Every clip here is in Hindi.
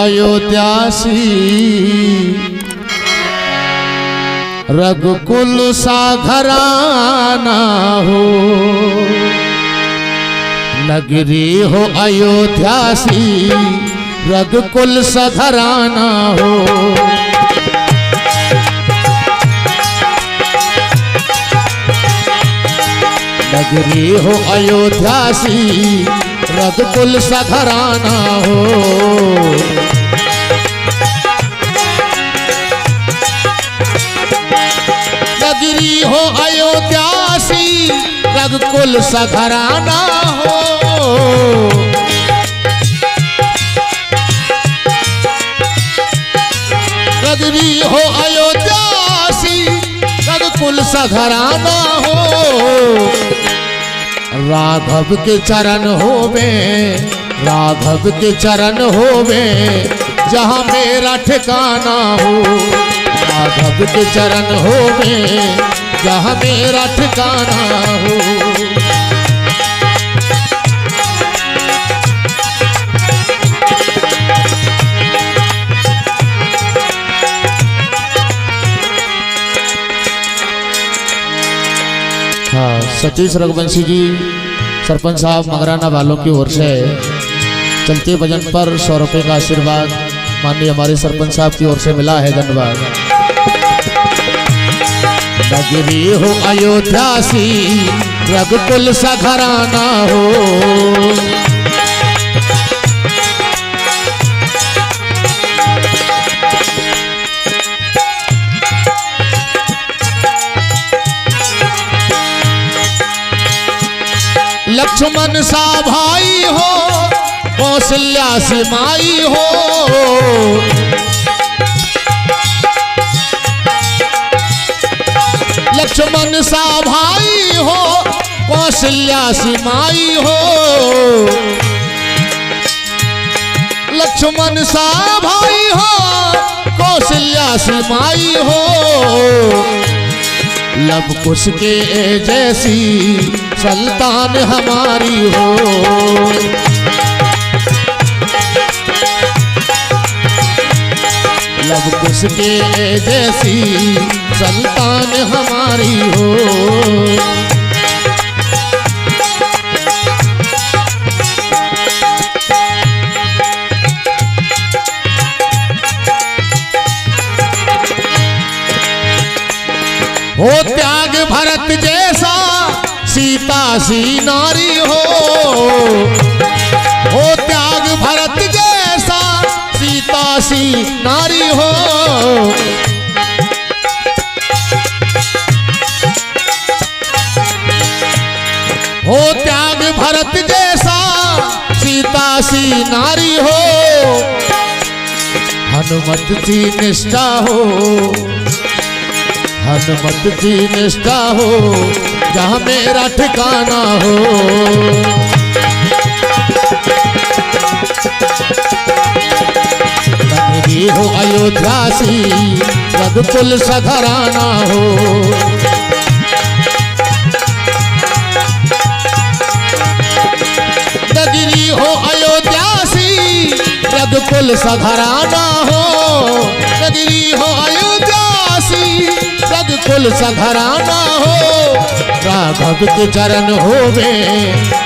अयोध्यासी रघुकुल सा घराना हो। नगरी हो अयोध्यासी रघुकुल सा घराना हो। नगरी हो अयोध्यासी रघुकुल सा घराना हो। नगरी हो अयोध्यासी रघुकुल सा घराना हो। नगरी हो अयोध्यासी रघुकुल सा घराना हो। राघव के चरण होवे, राघव के चरण होवे जहाँ मेरा ठिकाना हो। राघव के चरण होवे जहाँ मेरा ठिकाना हो। हाँ, सतीश रघुवंशी जी सरपंच साहब मगराना वालों की ओर से चलते भजन पर 100 रुपये का आशीर्वाद माननीय हमारे सरपंच साहब की ओर से मिला है। धन्यवाद। नगरी हो अयोध्यासी रघुकुल सा घराना हो। लक्ष्मण सा भाई हो, कौशल्या सी माई हो। लक्ष्मण सा भाई हो, कौशल्या सी माई हो। लक्ष्मण सा भाई हो, कौशल्या सी माई हो। लव कुश के जैसी सुल्तान हमारी हो। लव कुश के जैसी सुल्तान हमारी हो। हो त्याग भरत जैसा सीता सी नारी हो। हो त्याग भरत जैसा सीता सी नारी हो। हो त्याग भरत जैसा सीता सी नारी हो। हनुमत की निष्ठा हो, हनुमत की निष्ठा हो जहाँ मेरा ठिकाना हो। नगरी हो अयोध्यासी रघुकुल सा घराना हो। नगरी हो अयोध्यासी रघुकुल सा घराना हो। नगरी हो अयोध्यासी रघुकुल सा घराना हो। राघव के चरण होवे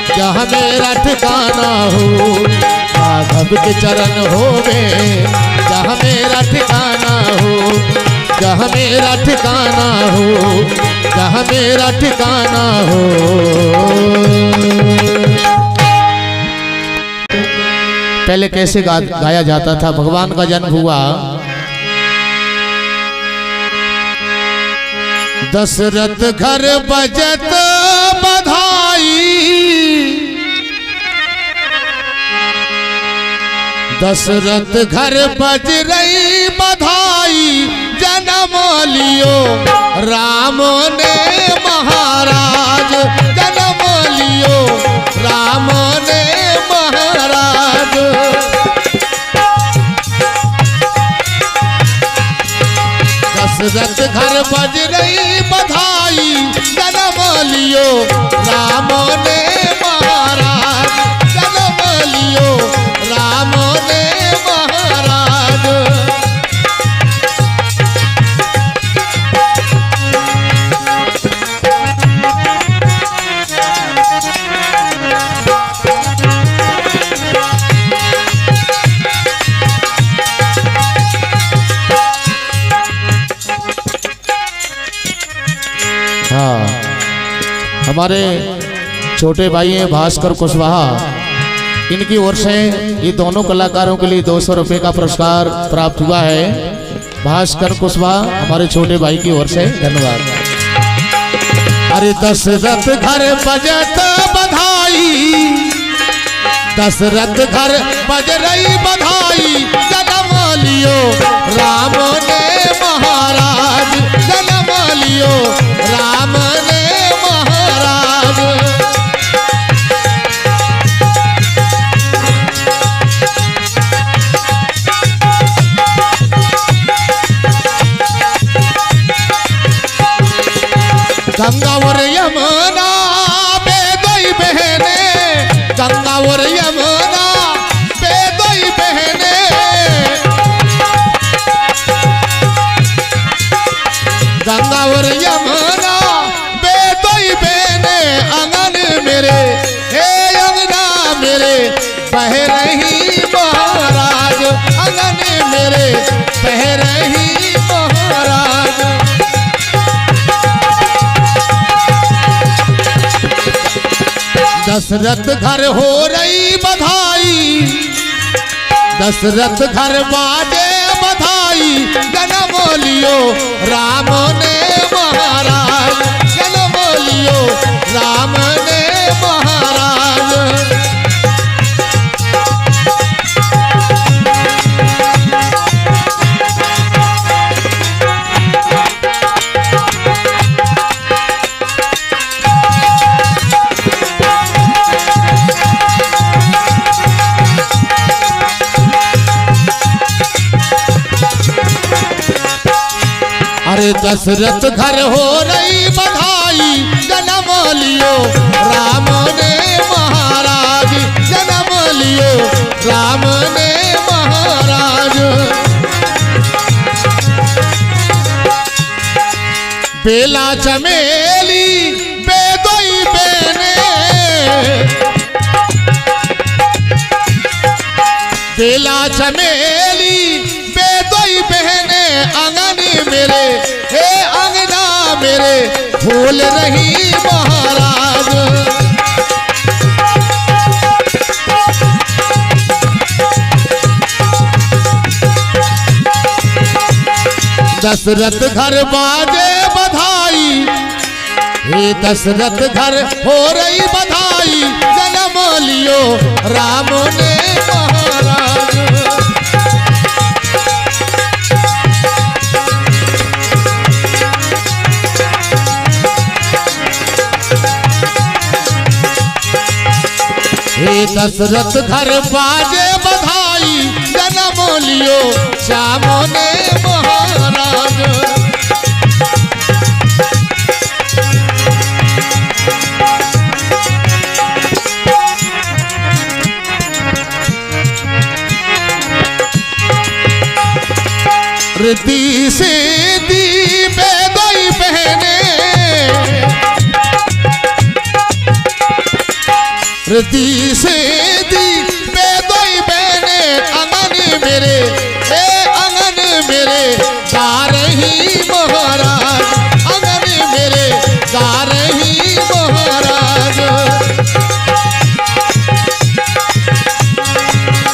जहाँ मेरा ठिकाना हो। राघव के चरण होवे जहाँ मेरा ठिकाना हो। जहाँ मेरा ठिकाना हो, जहाँ मेरा ठिकाना हो। पहले कैसे गाया जाता था? भगवान का जन्म हुआ, दशरथ घर बजत बधाई। दशरथ घर बज रही बधाई। जन्म लियो राम ने महाराज। जन्म लियो राम ने महाराज। दशरथ घर बज रही बधाई। जन्म लियो राम ने महाराज। जन्म लियो राम ने महाराज। हमारे छोटे भाई हैं भास्कर कुशवाहा, इनकी ओर से ये दोनों कलाकारों के लिए 200 रुपये का पुरस्कार प्राप्त हुआ है। भास्कर कुशवाहा हमारे छोटे भाई की ओर से धन्यवाद। अरे दशरथ घर बजत बधाई, दशरथ घर बज रही बधाई, जन्म लियो राम ने महाराज, जन्म लियो राम ने महाराज। गंगा और यमुना बेदोई बहने, गंगा और यमुना बेदोई बहने, गंगा और यमुना बेदोई बहने, अंगन मेरे हे अंगना मेरे बह रही महाराज, अंगन मेरे बह रही महाराज। दशरथ घर हो रही बधाई, दशरथ घर बाजे बधाई, जन्म लियो राम ने महाराज, जन्म लियो राम ने महाराज। अरे दशरथ घर हो रही बधाई, जन्म लियो राम ने महाराज, जन्म लियो राम ने महाराज। बेला चमेली बेदोई बहने, बेला चमेली बेदोई बहने, अंगन मेरे हे अंगना मेरे फूल रही महाराज। दशरथ घर बाजे बधाई, हे दशरथ घर हो रही बधाई, जन्म लियो राम ने महाराज। हे दशरथ घर बाजे बधाई, जन्म लियो श्याम ने महाराज। रीति से दी बेदोई बहने, रीति से दी बेदोई बहने, अंगन मेरे हे अंगन मेरे गा रही महाराज, अंगन मेरे गा रही महाराज।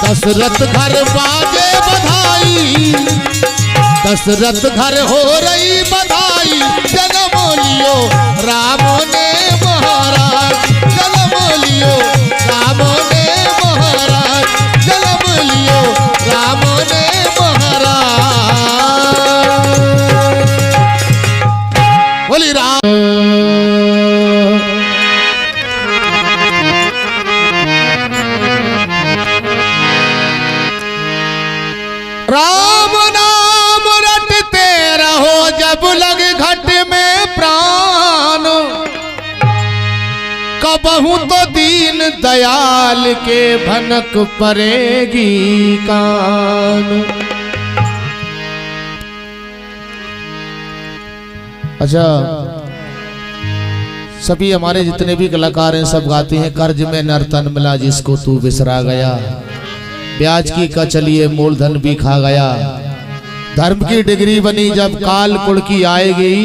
दशरथ घर बाजे बधाई, दशरथ घर हो रही बधाई, जन्म लियो राम ने महाराज, जन्म लियो राम ने महाराज, जन्म लियो राम ने महाराज। बोली राम। राम नाम रटते रहो जब लगे घट में प्राण, कबहू तो दीन दयाल के भनक पड़ेगी कान। अच्छा, सभी हमारे जितने भी कलाकार हैं सब गाते हैं, कर्ज में नर्तन मिला जिसको तू बिसरा गया, ब्याज की का चलिए मूलधन भी खा गया, धर्म की डिग्री बनी जब काल कुड़ की आएगी,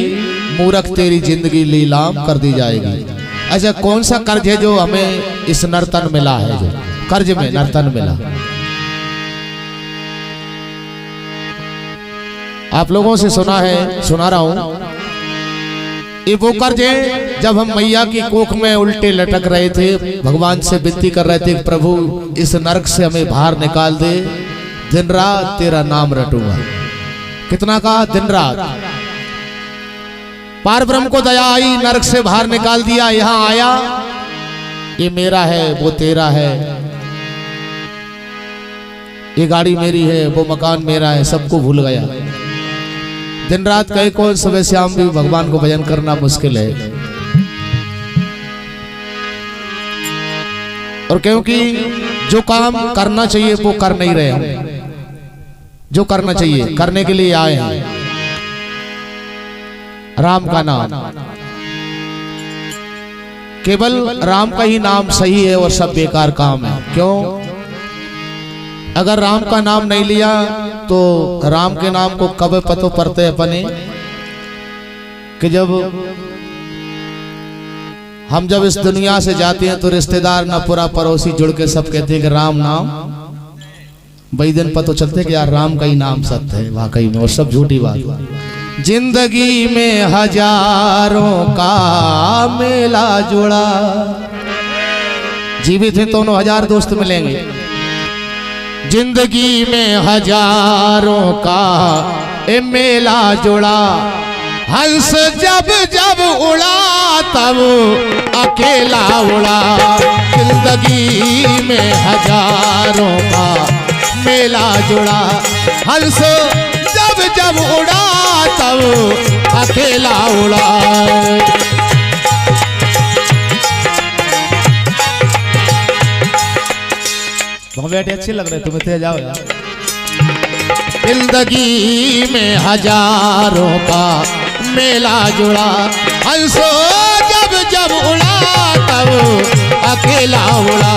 मूर्ख तेरी जिंदगी लीलाम कर दी जाएगी। अच्छा, कौन सा कर्ज है जो हमें इस नर्तन मिला है, जो कर्ज में नर्तन मिला? आप लोगों से सुना है, सुना रहा हूं, ये वो कर्ज है जब हम मैया की कोख में उल्टे लटक रहे थे, भगवान से विनती कर रहे थे, प्रभु इस नरक से हमें बाहर निकाल दे, दिन रात तेरा नाम रटूंगा। कितना कहा? दिन रात। पार ब्रह्म को दया आई, नरक से बाहर निकाल दिया, यहां आया, ये मेरा है, वो तेरा है, ये गाड़ी मेरी है, वो मकान मेरा है, सबको भूल गया। दिन रात कहे कौन, सुबह शाम भी भगवान को भजन करना मुश्किल है। और क्योंकि जो काम करना चाहिए वो कर नहीं रहे हम, जो करना चाहिए करने के लिए आए हैं, राम का नाम, केवल राम का ही नाम सही है और सब बेकार काम है। क्यों? अगर राम का नाम नहीं लिया तो राम के नाम को कब पतो पड़ते अपने कि जब हम जब इस दुनिया से जाते हैं तो रिश्तेदार न पूरा पड़ोसी जुड़ के सब कहते हैं कि राम नाम, वही दिन पता चलते कि यार राम का ही नाम सत्य है वाकई में, और सब झूठी बात। जिंदगी में हजारों का मेला जुड़ा, जीवित है तो 1000 दोस्त मिलेंगे। जिंदगी में हजारों का मेला जुड़ा, हंस जब जब उड़ा तब अकेला उड़ा। जिंदगी में हजारों का मेला जुड़ा, हंस जब जब उड़ा तब अकेला उड़ा। बैठे अच्छे लग रहे, तुम्हें तो जाओ यार। जिंदगी में हजारों का मेला जुड़ा, हंसो जब जब उड़ा तब अकेला उड़ा।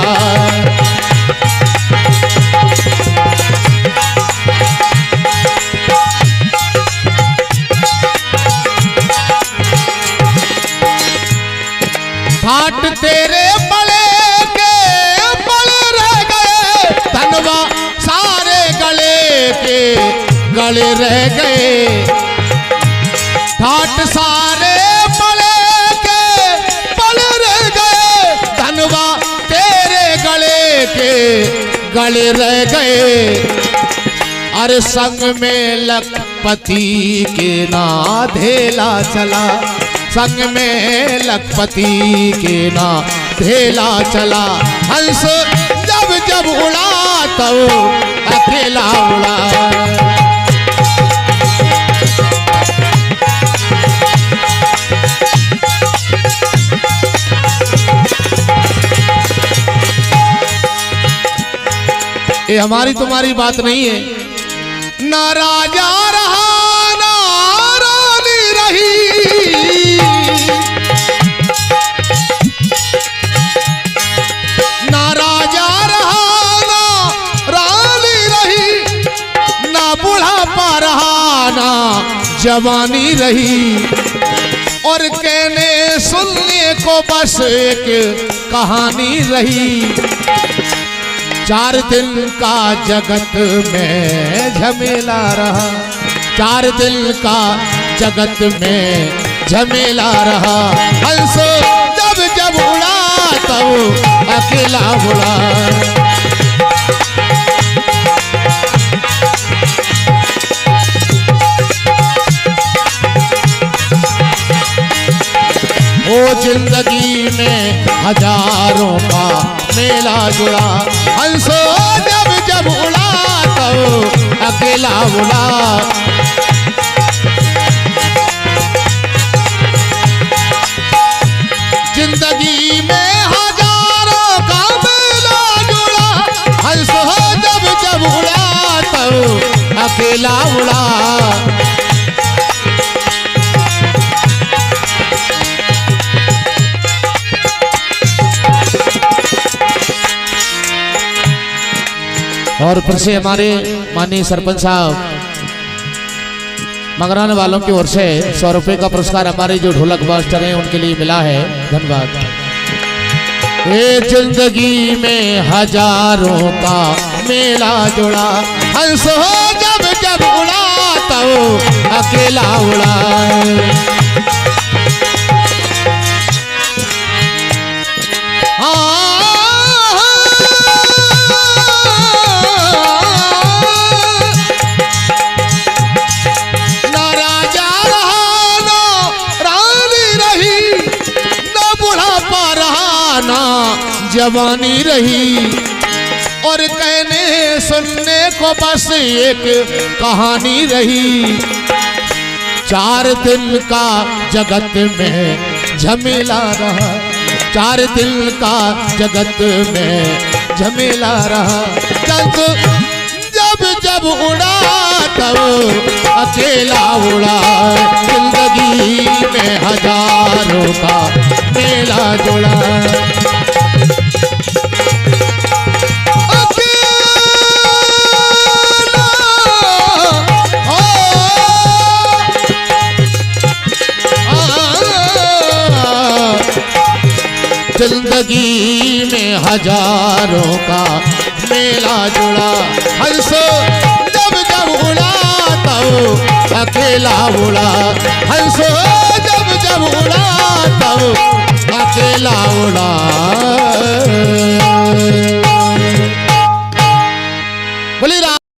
ठाट तेरे बड़े के बड़े रह गए, धनवा सारे गले के गले रह गए। ठाट सारे बड़े के बड़े रह गए, धनवा तेरे गले के गले रह गए। अरे संग में लखपति के ना धेला चला, संग में लखपति के ना धेला चला। हंस जब जब उड़ा तब अकेला उड़ा। ये हमारी तुम्हारी बात नहीं है। ना राजा रहा ना रानी रही, ना राजा रहा ना रानी रही, ना बुढ़ापा रहा ना जवानी रही। और कहने सुनने को बस एक कहानी रही। 4 दिन का जगत में झमेला रहा, 4 दिन का जगत में झमेला रहा। हंस जब जब उड़ा तब अकेला उड़ा। ओ जिंदगी में हजारों का मेला जुड़ा, हंसो जब जब उड़ा तब अकेला उड़ा। जिंदगी में हजारों का मेला जुड़ा, हंसो जब जब उड़ा तब अकेला उड़ा। और फिर से हमारे माननीय सरपंच साहब मंगरान वालों की ओर से 100 रुपए का पुरस्कार हमारे जो ढोलक मास्टर हैं उनके लिए मिला है। धन्यवाद। ये जिंदगी में हजारों का मेला जुड़ा, हंस हो जब जब उड़ा तो अकेला उड़ा। ना राजा रहा ना रानी रही, ना बुढ़ापा रहा ना जवानी रही, और कहने सुनने को बस एक कहानी रही। 4 दिन का जगत में झमेला रहा, 4 दिन का जगत में झमेला रहा। जब जब उड़ा तब अकेला उड़ा, जिंदगी में हजारों का मेला जुड़ा। जिंदगी में हजारों का मेला जुड़ा, हंस जब जब उड़ा तब अकेला उड़ा, हंस जब जब उड़ा तब अकेला उड़ा।